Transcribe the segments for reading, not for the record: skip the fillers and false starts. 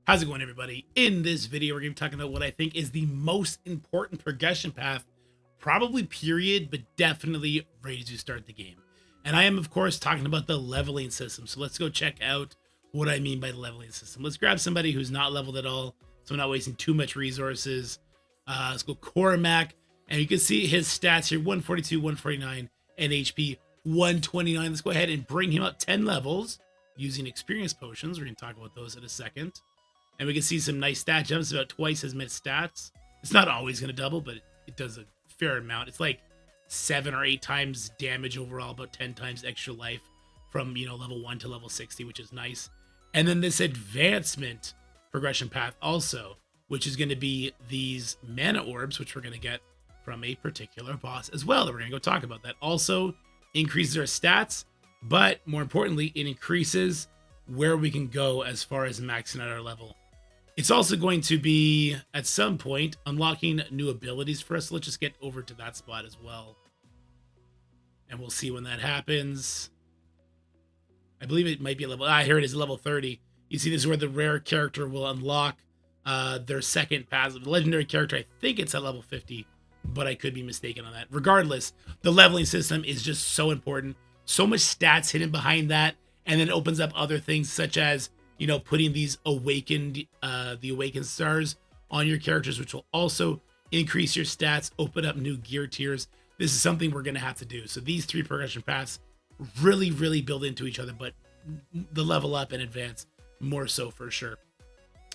How's it going, everybody? In this video, we're going to be talking about what I think is the most important progression path, probably period, but definitely right as you start the game. And I am, of course, talking about the leveling system. So let's go check out what I mean by the leveling system. Let's grab somebody who's not leveled at all, so I'm not wasting too much resources. Let's go Cormac, and you can see his stats here: 142, 149, and HP 129. Let's go ahead and bring him up 10 levels using experience potions. We're going to talk about those in a second. And we can see some nice stat jumps, about twice as much stats. It's not always going to double, but it does a fair amount. It's like 7 or 8 times damage overall, about 10 times extra life from, level 1 to level 60, which is nice. And then this advancement progression path also, which is going to be these mana orbs, which we're going to get from a particular boss as well. That we're going to go talk about. That also increases our stats, but more importantly, it increases where we can go as far as maxing out our level. It's also going to be, at some point, unlocking new abilities for us. So let's just get over to that spot as well. And we'll see when that happens. I believe it might be a level... here it is, level 30. You see, this is where the rare character will unlock their second passive. The legendary character, I think it's at level 50, but I could be mistaken on that. Regardless, the leveling system is just so important. So much stats hidden behind that. And then it opens up other things such as, putting these the awakened stars on your characters, which will also increase your stats, open up new gear tiers. This is something we're going to have to do. So these 3 progression paths really, really build into each other, but the level up and advance more so for sure.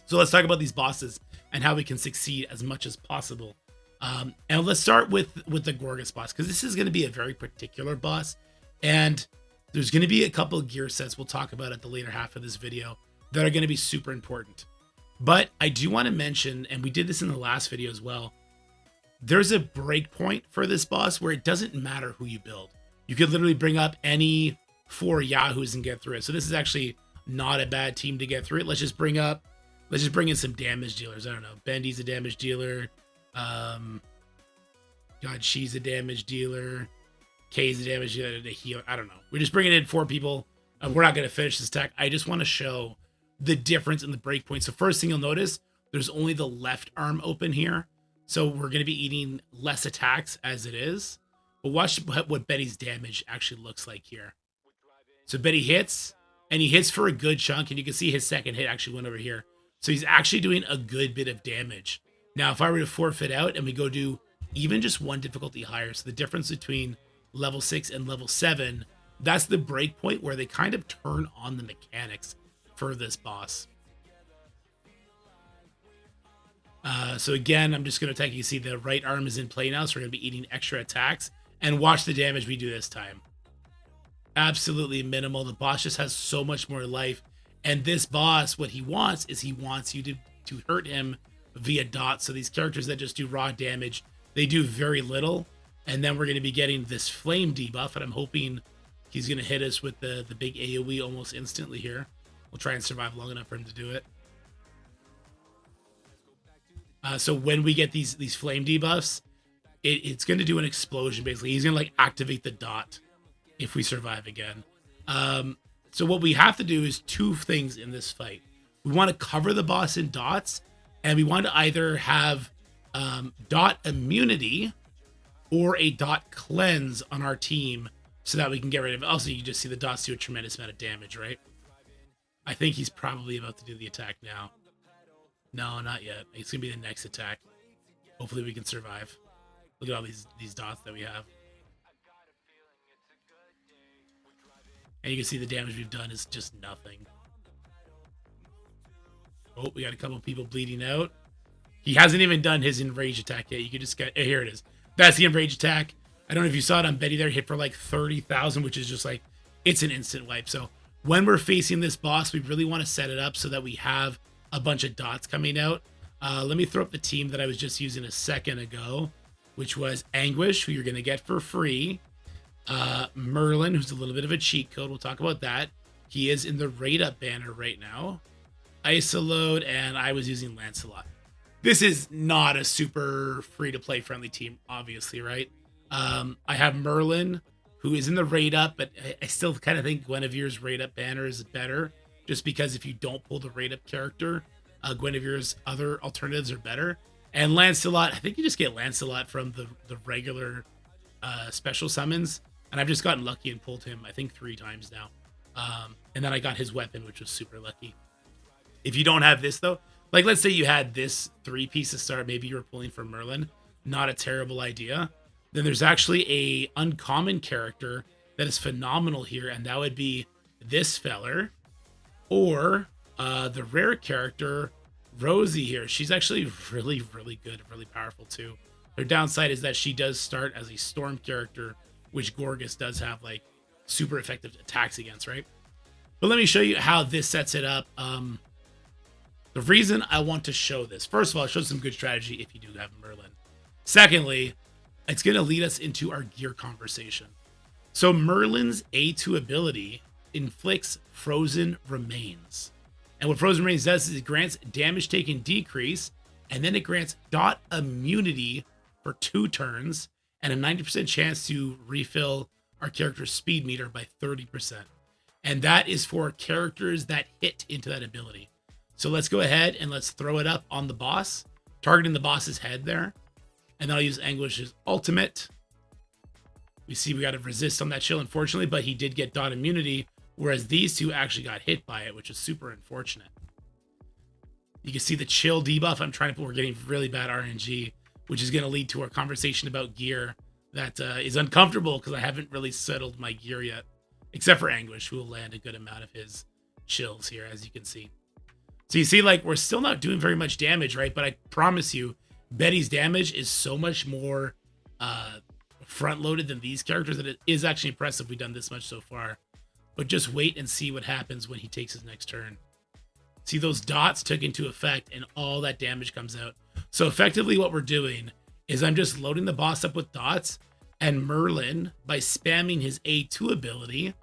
So let's talk about these bosses and how we can succeed as much as possible. And let's start with the Gorgos boss, because this is going to be a very particular boss. And there's going to be a couple of gear sets we'll talk about at the later half of this video that are going to be super important. But I do want to mention, and we did this in the last video as well, there's a breakpoint for this boss where it doesn't matter who you build. You could literally bring up any 4 yahoos and get through it. So this is actually not a bad team to get through it. Let's just bring in some damage dealers. I don't know. Bendy's a damage dealer. God, she's a damage dealer. Kay's a damage dealer. The healer. I don't know. We're just bringing in 4 people. We're not going to finish this attack. I just want to show the difference in the breakpoint. So first thing you'll notice, there's only the left arm open here. So we're going to be eating less attacks as it is. But watch what Betty's damage actually looks like here. So Betty hits, and he hits for a good chunk, and you can see his second hit actually went over here. So he's actually doing a good bit of damage. Now, if I were to forfeit out and we go do even just 1 difficulty higher, so the difference between level 6 and level 7, that's the breakpoint where they kind of turn on the mechanics for this boss. So again, I'm just going to attack. You see the right arm is in play now, so we're going to be eating extra attacks. And watch the damage we do this time. Absolutely minimal. The boss just has so much more life. And this boss, what he wants is he wants you to hurt him via dots. So these characters that just do raw damage, they do very little. And then we're going to be getting this flame debuff, and I'm hoping he's going to hit us with the big AoE almost instantly here. We'll try and survive long enough for him to do it. So when we get these flame debuffs, it's going to do an explosion, basically. He's going to activate the dot if we survive again. So what we have to do is 2 things in this fight. We want to cover the boss in dots, and we want to either have dot immunity or a dot cleanse on our team so that we can get rid of it. Also, you just see the dots do a tremendous amount of damage, right? I think he's probably about to do the attack now. No, not yet. It's going to be the next attack. Hopefully we can survive. Look at all these dots that we have. And you can see the damage we've done is just nothing. Oh, we got a couple people bleeding out. He hasn't even done his enrage attack yet. You can just get... here it is. That's the enrage attack. I don't know if you saw it on Betty there. Hit for 30,000, which is just it's an instant wipe. So when we're facing this boss, we really want to set it up so that we have a bunch of dots coming out. Let me throw up the team that I was just using a second ago, which was Anguish, who you're going to get for free. Merlin, who's a little bit of a cheat code. We'll talk about that. He is in the rate up banner right now. Isolode, and I was using Lancelot. This is not a super free-to-play friendly team, obviously, right? I have Merlin, who is in the rate up, but I still kind of think Guinevere's rate up banner is better, just because if you don't pull the rate up character, Guinevere's other alternatives are better. And Lancelot, I think you just get Lancelot from the regular special summons. And I've just gotten lucky and pulled him, I think, 3 times now. And then I got his weapon, which was super lucky. If you don't have this, though, like let's say you had this 3-piece to start, maybe you were pulling for Merlin, not a terrible idea. Then there's actually a uncommon character that is phenomenal here, and that would be this feller, or the rare character, Rosie here. She's actually really, really good, really powerful too. Her downside is that she does start as a storm character, which Gorgos does have like super effective attacks against, right? But let me show you how this sets it up. The reason I want to show this, first of all, it shows some good strategy if you do have Merlin. Secondly, it's going to lead us into our gear conversation. So Merlin's A2 ability inflicts Frozen Remains. And what Frozen Remains does is it grants damage taken decrease, and then it grants dot immunity for 2 turns, and a 90% chance to refill our character's speed meter by 30%. And that is for characters that hit into that ability. So let's go ahead and let's throw it up on the boss, targeting the boss's head there. And then I'll use Anguish's ultimate. We see we got to resist on that chill, unfortunately, but he did get dot immunity, whereas these two actually got hit by it, which is super unfortunate. You can see the chill debuff I'm trying to put. We're getting really bad RNG, which is going to lead to our conversation about gear that is uncomfortable because I haven't really settled my gear yet, except for Anguish, who will land a good amount of his chills here, as you can see. So you see, like, we're still not doing very much damage, right? But I promise you, Betty's damage is so much more front-loaded than these characters that it is actually impressive we've done this much so far. But just wait and see what happens when he takes his next turn. See, those dots took into effect and all that damage comes out. So effectively what we're doing is I'm just loading the boss up with dots, and Merlin, by spamming his A2 ability,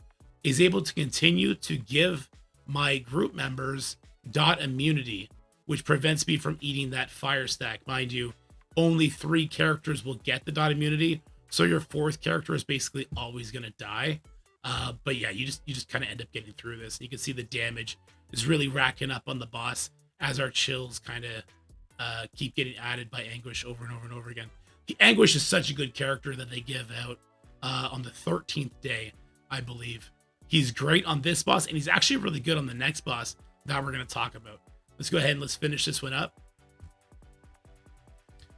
is able to continue to give my group members dot immunity, which prevents me from eating that fire stack. Mind you, only 3 characters will get the dot immunity, so your 4th character is basically always going to die. But yeah, you just kind of end up getting through this. You can see the damage is really racking up on the boss as our chills kind of keep getting added by Anguish over and over and over again. The Anguish is such a good character that they give out on the 13th day, I believe. He's great on this boss, and he's actually really good on the next boss that we're going to talk about. Let's go ahead and let's finish this one up.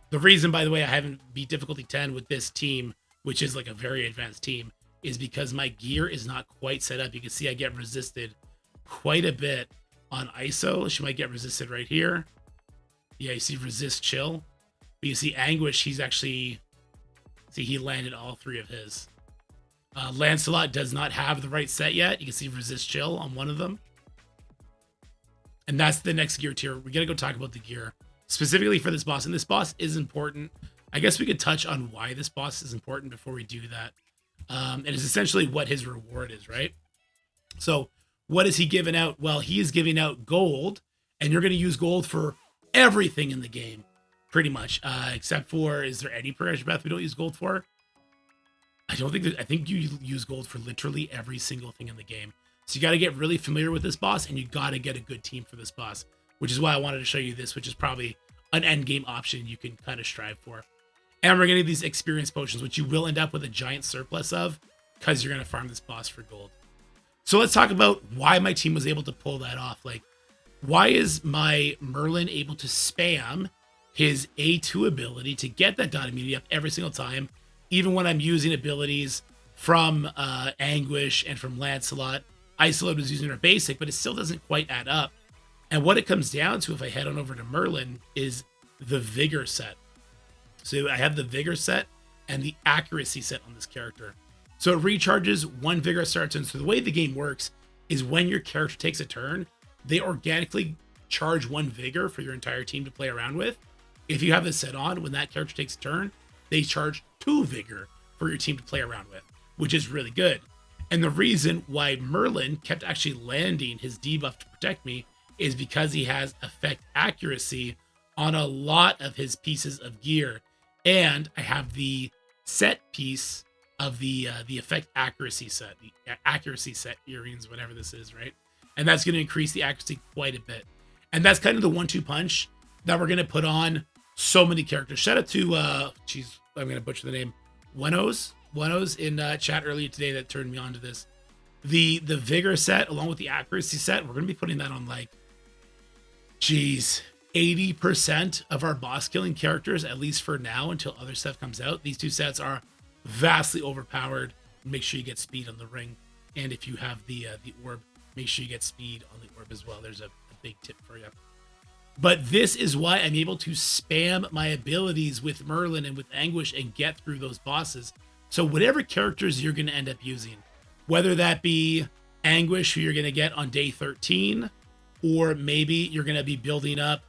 The reason, by the way, I haven't beat difficulty 10 with this team, which is like a very advanced team, is because my gear is not quite set up. You can see I get resisted quite a bit on ISO. She might get resisted right here. Yeah, you see resist chill. But you see Anguish, he's actually, see, he landed all 3 of his. Lancelot does not have the right set yet. You can see resist chill on one of them. And that's the next gear tier. We're going to go talk about the gear specifically for this boss. And this boss is important. I guess we could touch on why this boss is important before we do that. And it's essentially what his reward is, right? So what is he giving out? Well, he is giving out gold, and you're going to use gold for everything in the game, pretty much. Except for, is there any progression path we don't use gold for? I don't think that, I think you use gold for literally every single thing in the game. So you got to get really familiar with this boss, and you got to get a good team for this boss, which is why I wanted to show you this, which is probably an end game option you can kind of strive for. And we're going to need these experience potions, which you will end up with a giant surplus of because you're going to farm this boss for gold. So let's talk about why my team was able to pull that off. Like, why is my Merlin able to spam his A2 ability to get that dot immunity up every single time, even when I'm using abilities from Anguish and from Lancelot? Isolate was using her basic, but it still doesn't quite add up. And what it comes down to, if I head on over to Merlin, is the Vigor set. So I have the Vigor set and the Accuracy set on this character. So it recharges 1 Vigor start turn. So the way the game works is when your character takes a turn, they organically charge 1 Vigor for your entire team to play around with. If you have this set on, when that character takes a turn, they charge 2 Vigor for your team to play around with, which is really good. And the reason why Merlin kept actually landing his debuff to protect me is because he has effect accuracy on a lot of his pieces of gear. And I have the set piece of the effect accuracy set, the accuracy set earrings, whatever this is, right? And that's going to increase the accuracy quite a bit. And that's kind of the 1-2 punch that we're going to put on so many characters. Shout out to, I'm going to butcher the name, Wenos in chat earlier today that turned me on to this. The Vigor set, along with the Accuracy set, we're going to be putting that on like, 80% of our boss killing characters, at least for now, until other stuff comes out. These two sets are vastly overpowered. Make sure you get speed on the ring. And if you have the orb, make sure you get speed on the orb as well. There's a big tip for you. But this is why I'm able to spam my abilities with Merlin and with Anguish and get through those bosses. So whatever characters you're going to end up using, whether that be Anguish, who you're going to get on day 13, or maybe you're going to be building up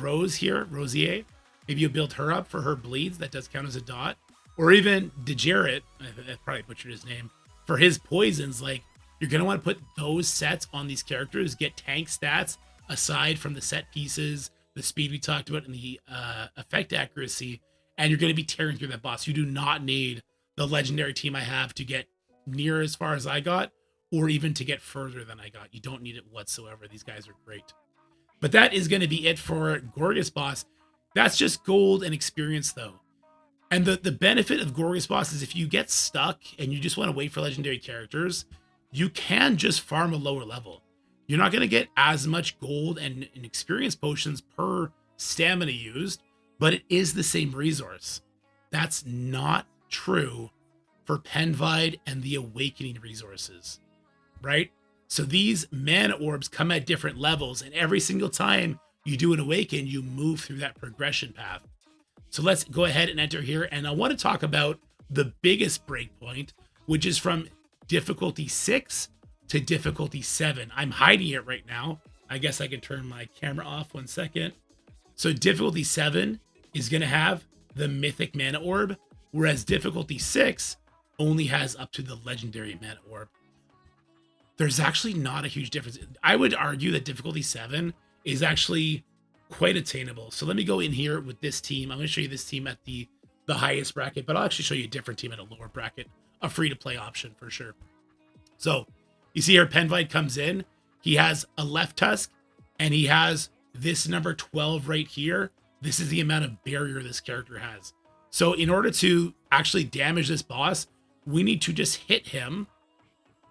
Rose here, Rosier. Maybe you build her up for her bleeds. That does count as a dot. Or even Degerit, I probably butchered his name, for his poisons. Like, you're going to want to put those sets on these characters, get tank stats aside from the set pieces, the speed we talked about, and the effect accuracy, and you're going to be tearing through that boss. You do not need the legendary team I have to get near as far as I got, or even to get further than I got. You don't need it whatsoever. These guys are great. But that is going to be it for Gorgos boss. That's just gold and experience, though. And the benefit of Gorgos boss is if you get stuck and you just want to wait for legendary characters, you can just farm a lower level. You're not going to get as much gold and experience potions per stamina used, but it is the same resource. That's not true for Penveid and the Awakening resources, right? So these mana orbs come at different levels, and every single time you do an Awaken, you move through that progression path. So let's go ahead and enter here, and I want to talk about the biggest breakpoint, which is from difficulty 6 to difficulty 7. I'm hiding it right now. I guess I can turn my camera off 1 second. So difficulty 7 is going to have the Mythic Mana Orb, whereas difficulty 6 only has up to the Legendary Mana Orb. There's actually not a huge difference. I would argue that difficulty 7 is actually quite attainable. So let me go in here with this team. I'm going to show you this team at the highest bracket, but I'll actually show you a different team at a lower bracket, a free-to-play option for sure. So you see here, Penveid comes in. He has a left tusk, and he has this number 12 right here. This is the amount of barrier this character has. So in order to actually damage this boss, we need to just hit him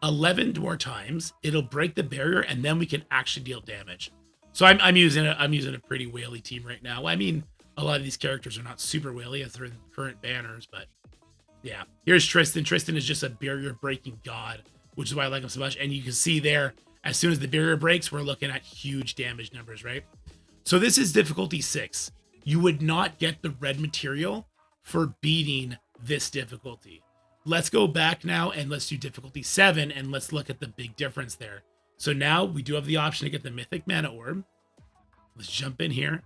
11 more times. It'll break the barrier, and then we can actually deal damage. So I'm using a pretty whaley team right now. I mean, a lot of these characters are not super whaley as they're in current banners, but yeah. Here's Tristan. Tristan is just a barrier breaking god, which is why I like him so much. And you can see there, as soon as the barrier breaks, we're looking at huge damage numbers, right? So this is difficulty 6. You would not get the red material for beating this difficulty. Let's go back now and let's do difficulty 7 and let's look at the big difference there. So now we do have the option to get the Mythic Mana Orb. Let's jump in here.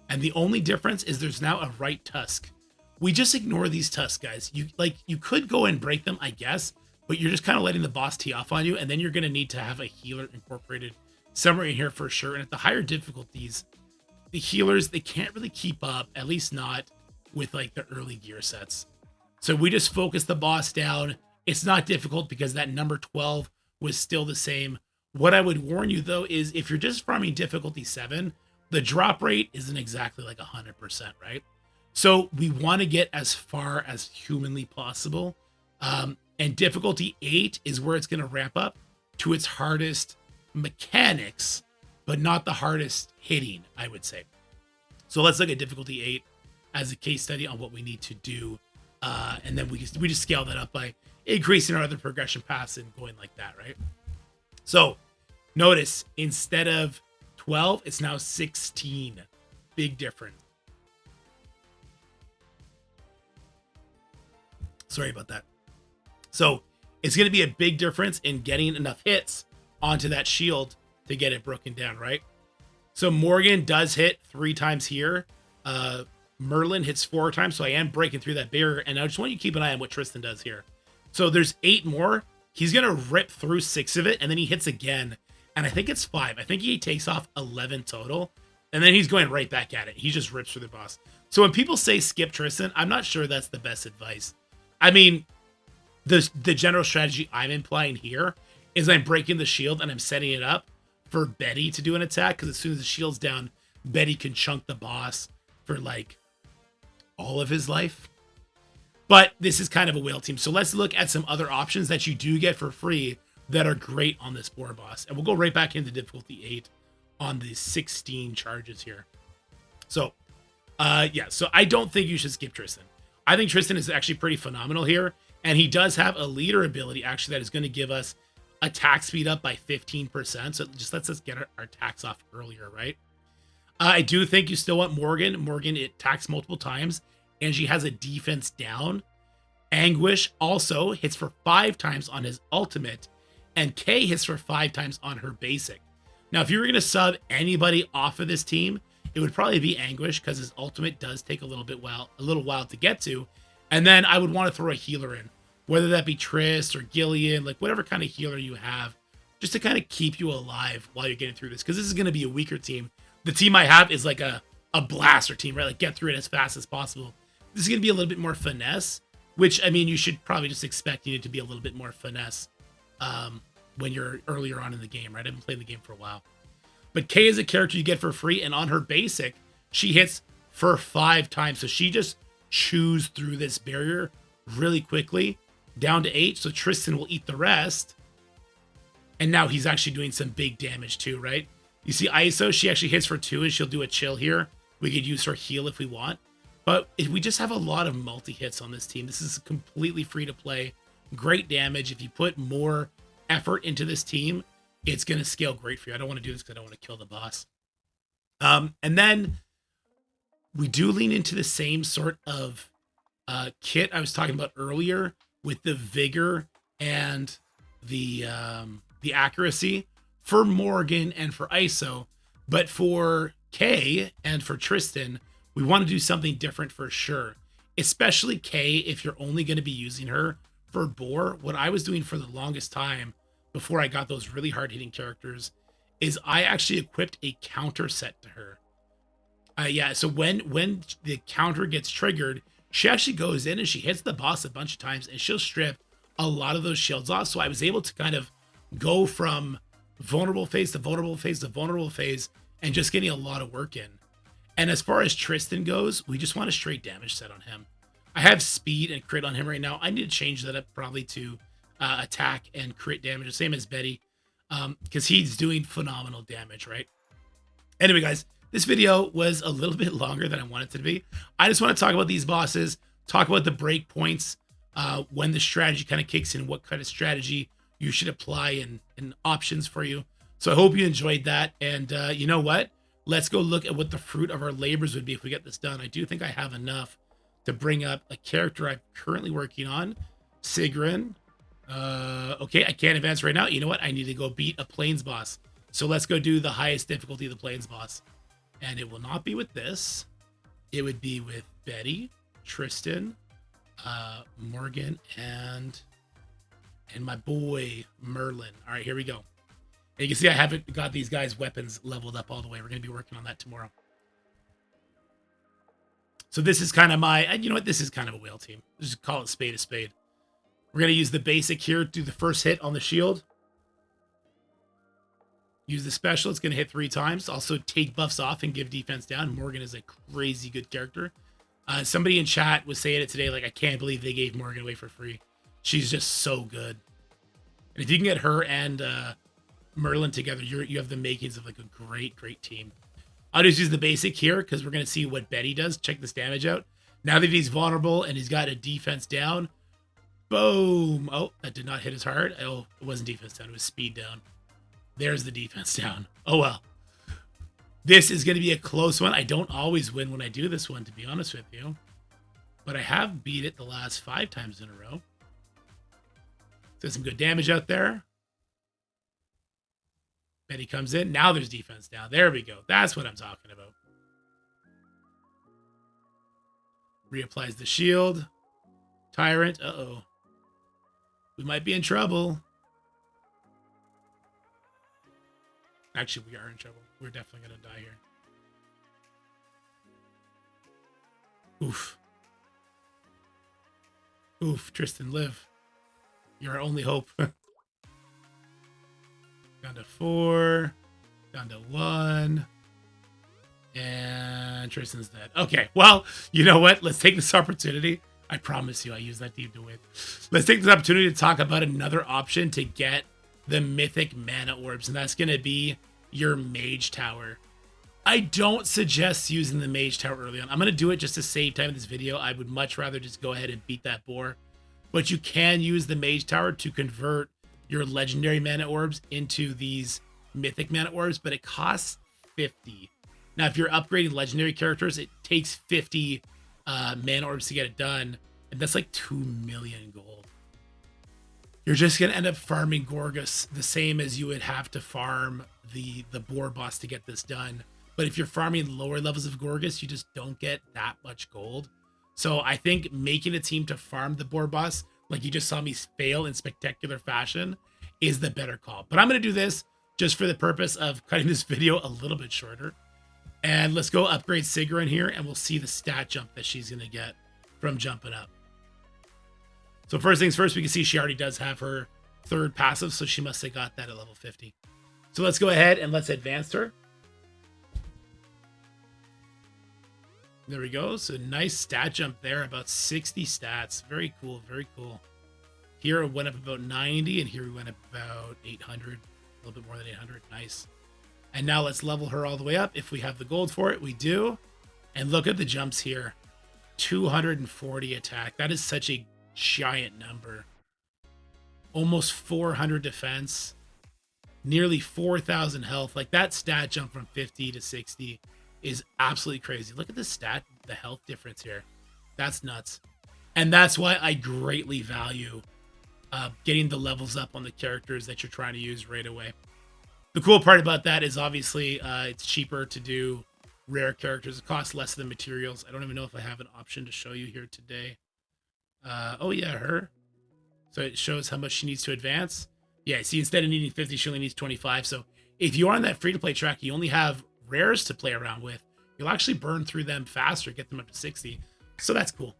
And the only difference is there's now a right tusk. We just ignore these tusks, guys. You could go and break them, I guess, but you're just kind of letting the boss tee off on you, and then you're going to need to have a healer incorporated somewhere in here for sure. And at the higher difficulties, the healers, they can't really keep up, at least not with like the early gear sets. So we just focus the boss down. It's not difficult because that number 12 was still the same. What I would warn you, though, is if you're just farming difficulty 7, the drop rate isn't exactly like 100%, right? So we want to get as far as humanly possible. And difficulty 8 is where it's going to ramp up to its hardest mechanics, but not the hardest hitting, I would say. So let's look at difficulty 8 as a case study on what we need to do. And then we just scale that up by increasing our other progression paths and going like that, right? So notice, instead of 12, it's now 16. Big difference. Sorry about that. So it's going to be a big difference in getting enough hits onto that shield to get it broken down, right? So Morgan does hit 3 times here. Merlin hits 4 times, so I am breaking through that barrier. And I just want you to keep an eye on what Tristan does here. So there's 8 more. He's going to rip through 6 of it, and then he hits again. And I think it's 5. I think he takes off 11 total. And then he's going right back at it. He just rips through the boss. So when people say skip Tristan, I'm not sure that's the best advice. I mean, the general strategy I'm implying here is I'm breaking the shield and I'm setting it up for Betty to do an attack, because as soon as the shield's down, Betty can chunk the boss for like all of his life. But this is kind of a whale team. So let's look at some other options that you do get for free that are great on this boar boss. And we'll go right back into difficulty 8 on the 16 charges here. So, yeah, so I don't think you should skip Tristan. I think Tristan is actually pretty phenomenal here. And he does have a leader ability, actually, that is going to give us attack speed up by 15%. So it just lets us get our attacks off earlier, right? I do think you still want Morgan. Morgan, it attacks multiple times, and she has a defense down. Anguish also hits for 5 times on his ultimate, and Kay hits for 5 times on her basic. Now, if you were going to sub anybody off of this team, it would probably be Anguish, because his ultimate does take a little while to get to. And then I would want to throw a healer in, whether that be Triss or Gillian, like whatever kind of healer you have, just to kind of keep you alive while you're getting through this, because this is going to be a weaker team. The team I have is like a blaster team, right? Like get through it as fast as possible. This is going to be a little bit more finesse, which, I mean, you should probably just expect it to be a little bit more finesse when you're earlier on in the game, right? I've been playing the game for a while. But Kay is a character you get for free, and on her basic, she hits for 5 times. So she just chews through this barrier really quickly, down to 8. So Tristan will eat the rest. And now he's actually doing some big damage too, right? You see ISO, she actually hits for 2, and she'll do a chill here. We could use her heal if we want. But we just have a lot of multi-hits on this team. This is completely free to play. Great damage. If you put more effort into this team, it's going to scale great for you. I don't want to do this because I don't want to kill the boss. And then we do lean into the same sort of kit I was talking about earlier with the vigor and the accuracy for Morgan and for ISO. But for Kay and for Tristan, we want to do something different for sure. Especially Kay, if you're only going to be using her for boar. What I was doing for the longest time before I got those really hard-hitting characters is I actually equipped a counter set to her. Yeah, so when the counter gets triggered, she actually goes in and she hits the boss a bunch of times, and she'll strip a lot of those shields off. So I was able to kind of go from vulnerable phase to vulnerable phase to vulnerable phase and just getting a lot of work in. And as far as Tristan goes, we just want a straight damage set on him. I have speed and crit on him right now. I need to change that up probably to attack and crit damage, the same as Betty, because he's doing phenomenal damage, right? Anyway, guys, this video was a little bit longer than I wanted it to be. I just want to talk about these bosses, talk about the break points, when the strategy kind of kicks in, what kind of strategy you should apply, and options for you. So I hope you enjoyed that. And you know what? Let's go look at what the fruit of our labors would be if we get this done. I do think I have enough to bring up a character I'm currently working on, Sigrun. Okay, I can't advance right now. You know what? I need to go beat a Plains boss. So let's go do the highest difficulty of the Plains boss. And it will not be with this. It would be with Betty, Tristan, Morgan, and my boy Merlin. All right, here we go. And you can see I haven't got these guys' weapons leveled up all the way. We're going to be working on that tomorrow. So this is kind of my, you know what? This is kind of a whale team. Just call it spade a spade. We're going to use the basic here, do the first hit on the shield. Use the special. It's going to hit 3 times. Also take buffs off and give defense down. Morgan is a crazy good character. Somebody in chat was saying it today, like, I can't believe they gave Morgan away for free. She's just so good. And if you can get her and Merlin together, you have the makings of like a great team. I'll just use the basic here because we're going to see what Betty does. Check this damage out. Now that he's vulnerable and he's got a defense down, boom. Oh, that did not hit as hard. Oh, it wasn't defense down. It was speed down. There's the defense down. Oh, well. This is going to be a close one. I don't always win when I do this one, to be honest with you. But I have beat it the last 5 times in a row. So some good damage out there. Betty comes in. Now there's defense down. There we go. That's what I'm talking about. Reapplies the shield. Tyrant. Uh-oh. We might be in trouble. Actually, we are in trouble. We're definitely going to die here. Oof. Oof. Tristan, live. You're our only hope. Down to 4. Down to 1. And Tristan's dead. Okay, well, you know what? Let's take this opportunity. I promise you I use that team to win. Let's take this opportunity to talk about another option to get the Mythic Mana Orbs, and that's going to be your Mage Tower. I don't suggest using the Mage Tower early on. I'm going to do it just to save time in this video. I would much rather just go ahead and beat that boar. But you can use the Mage Tower to convert your Legendary Mana Orbs into these Mythic Mana Orbs, but it costs 50. Now, if you're upgrading Legendary characters, it takes 50 Mana Orbs to get it done, and that's like 2 million gold. You're just going to end up farming Gorgos the same as you would have to farm the boar boss to get this done. But if you're farming lower levels of Gorgos, you just don't get that much gold. So I think making a team to farm the boar boss, like you just saw me fail in spectacular fashion, is the better call. But I'm going to do this just for the purpose of cutting this video a little bit shorter. And let's go upgrade Sigrun here, and we'll see the stat jump that she's going to get from jumping up. So first things first, we can see she already does have her 3rd passive, so she must have got that at level 50. So let's go ahead and let's advance her. There we go. So nice stat jump there, about 60 stats. Very cool, very cool. Here it went up about 90, and here we went up about 800, a little bit more than 800. Nice. And now let's level her all the way up. If we have the gold for it, we do. And look at the jumps here. 240 attack. That is such a giant number. Almost 400 defense. Nearly 4,000 health. Like that stat jump from 50 to 60 is absolutely crazy. Look at the health difference here. That's nuts. And that's why I greatly value getting the levels up on the characters that you're trying to use right away. The cool part about that is obviously it's cheaper to do rare characters. It costs less than materials. I don't even know if I have an option to show you here today. Oh yeah, her. So it shows how much she needs to advance. Yeah, see, instead of needing 50, she only needs 25. So if you are on that free-to-play track, you only have rares to play around with. You'll actually burn through them faster, get them up to 60. So that's cool.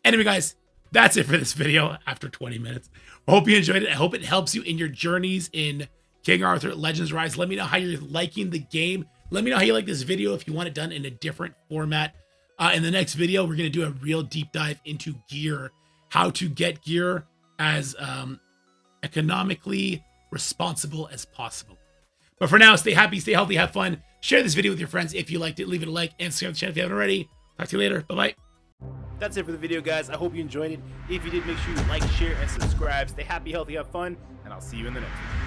Anyway, guys, that's it for this video after 20 minutes. I hope you enjoyed it. I hope it helps you in your journeys in King Arthur Legends Rise. Let me know how you're liking the game. Let me know how you like this video if you want it done in a different format. In the next video, we're going to do a real deep dive into gear, how to get gear as economically responsible as possible. But for now, stay happy, stay healthy, have fun. Share this video with your friends if you liked it. Leave it a like and subscribe to the channel if you haven't already. Talk to you later. Bye-bye. That's it for the video, guys. I hope you enjoyed it. If you did, make sure you like, share, and subscribe. Stay happy, healthy, have fun, and I'll see you in the next one.